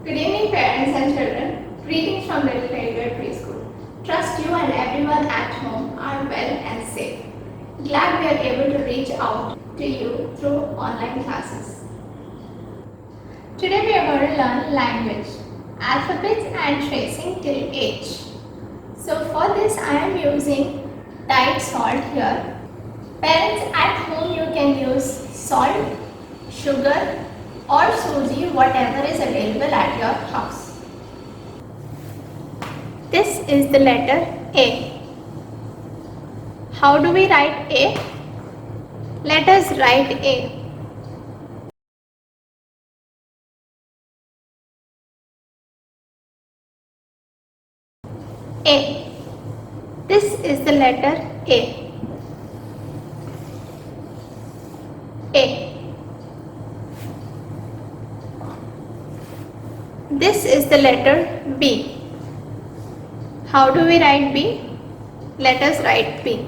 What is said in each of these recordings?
Good evening, parents and children. Greetings from Little Favorite Preschool. Trust you and everyone at home are well and safe. Glad we are able to reach out to you through online classes. Today we are going to learn language, alphabets and tracing till H. So for this I am using Tide salt here. Parents at home you can use salt, sugar or suji, whatever is available at your house. This is the letter A. How do we write A? Let us write A. A. This is the letter A. A. This is the letter B. How do we write B? Let us write B.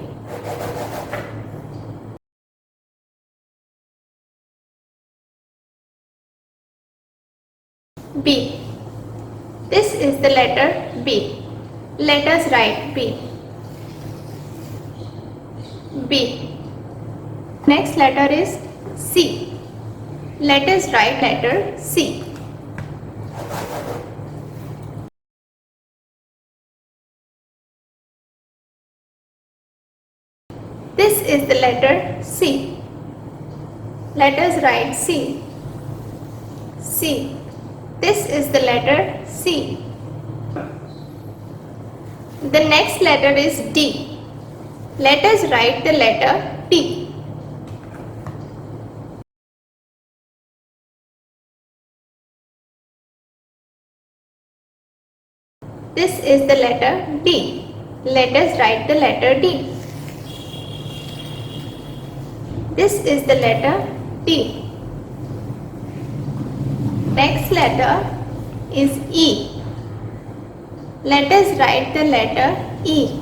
B. This is the letter B. Let us write B. B. Next letter is C. Let us write letter C. This is the letter C. Let us write C. C. This is the letter C. The next letter is D. Let us write the letter D. This is the letter D. Let us write the letter D. This is the letter D. Next letter is E. Let us write the letter E.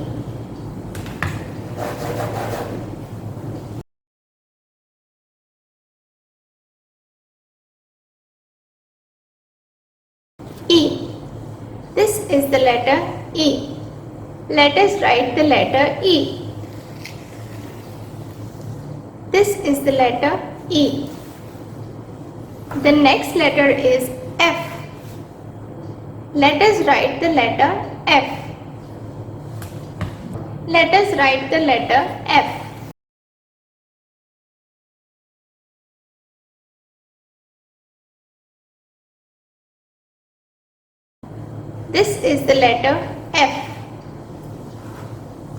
E. This is the letter E. Let us write the letter E. This is the letter E. The next letter is F. Let us write the letter F. Let us write the letter F. This is the letter F.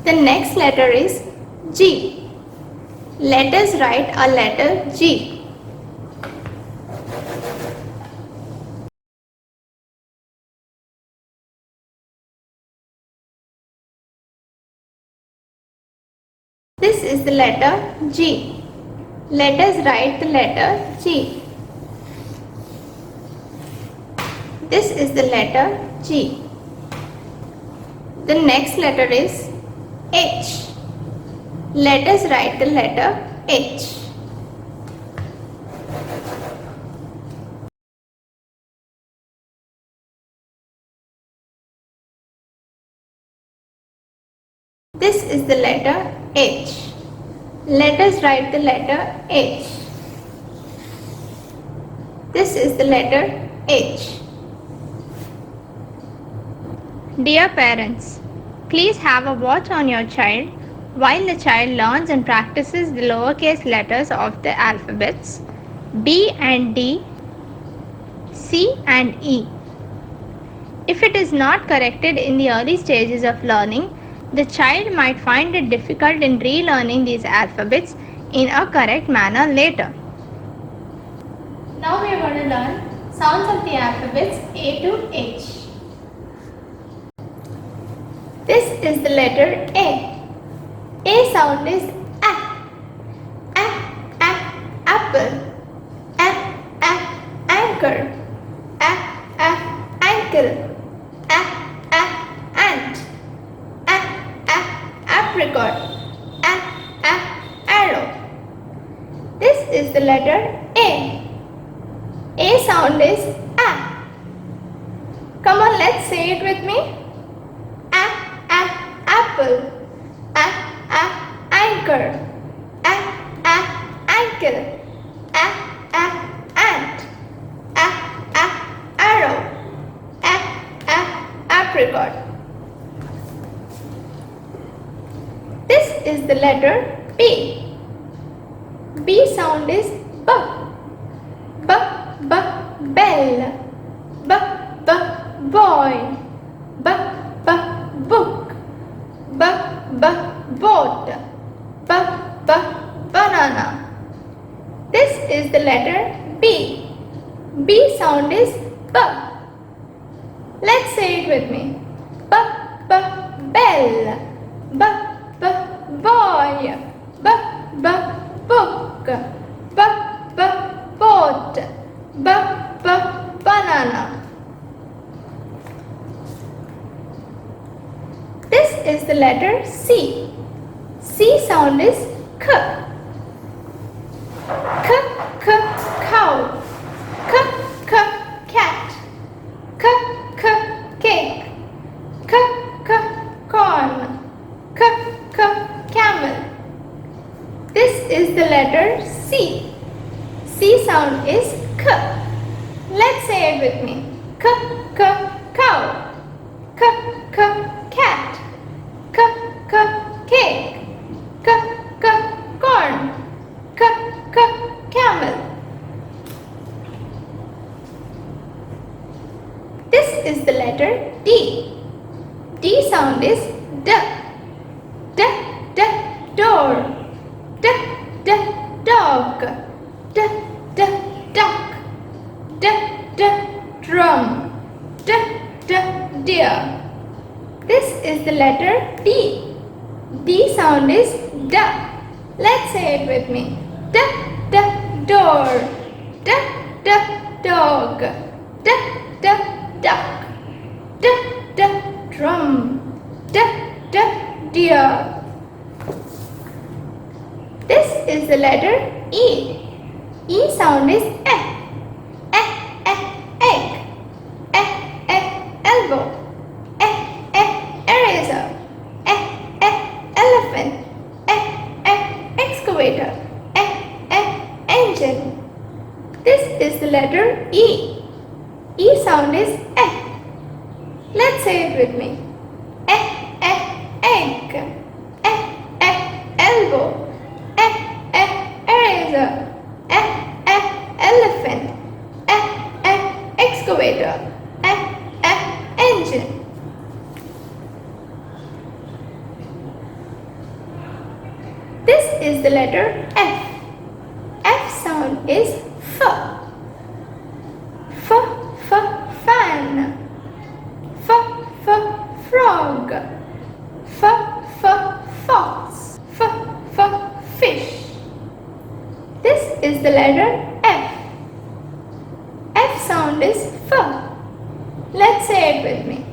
The next letter is G. Let us write a letter G. This is the letter G. Let us write the letter G. This is the letter G. The next letter is H. Let us write the letter H. This is the letter H. Let us write the letter H. This is the letter H. Dear parents, please have a watch on your child while the child learns and practices the lowercase letters of the alphabets B and D, C and E. If it is not corrected in the early stages of learning, the child might find it difficult in relearning these alphabets in a correct manner later. Now we are going to learn sounds of the alphabets A to H. This is the letter A. A sound is A. A, A, apple. A, A, anchor. A, A, ankle. A, A, ant. A, A, apricot. A, A, arrow. This is the letter A. A sound is A. Let's say it with me. Apple. Anchor. Ankle. Ant. Arrow. Apricot. This is the letter B. B sound is B. Bell. Boy. Book. Boat. Banana. This is the letter B. B sound is B. Let's say it with me. Bell. Boy. Book. Boat. Banana. This is the letter C. C sound is K. Cow. Cat. Cake. Corn. Camel. This is the letter C. C sound is K. Let's say it with me. Cow. Cat. Cake. Corn. Camel. This is the letter D. D sound is D. Door. Dog. Duck. Drum. Deer. This is the letter D. D sound is D. Let's say it with me. Door. Dog. Duck. Drum. Deer. This is the letter E. E sound is egg. Elbow. Eraser. Elephant. Excavator. Engine. This is the letter E. E sound is egg. Let's say it with me. Egg. Elbow. Eraser. Elephant. Excavator. Engine. This is the letter F. F sound is F. Fan. Frog. Fox. Fish. This is the letter F. F sound is F. Let's say it with me.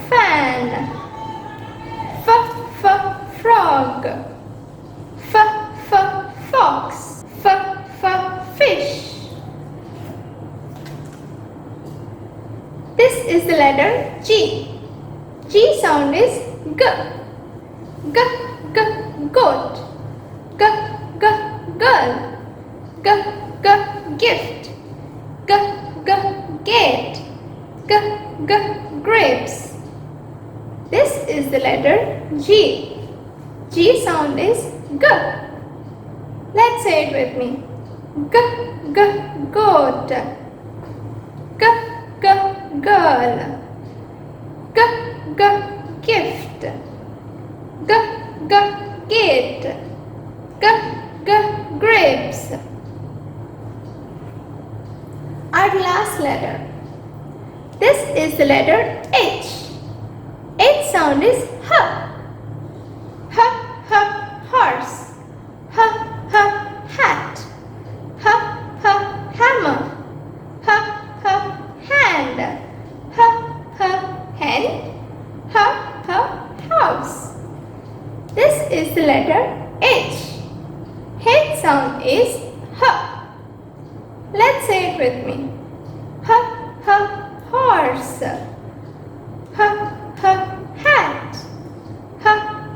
Fan. Frog. Fox. Fish. This is the letter G. G sound is G. Goat. Girl. Gift. Gate. Grapes. This is the letter G. G sound is G. Let's say it with me. Goat. Girl. Gift. Gate. Grapes. Our last letter. This is the letter H. H sound is H. Horse. Hat. Hammer. Hand. Hen. House. This is the letter H. H sound is H. Let's say it with me. Horse. horse. H, h, hat. H,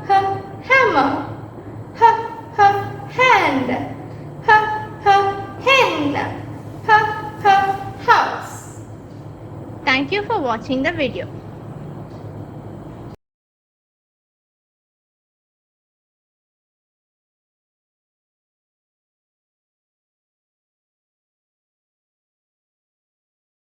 h, hammer. H, h, hand. H, h, hen. H, h, house. Thank you for watching the video.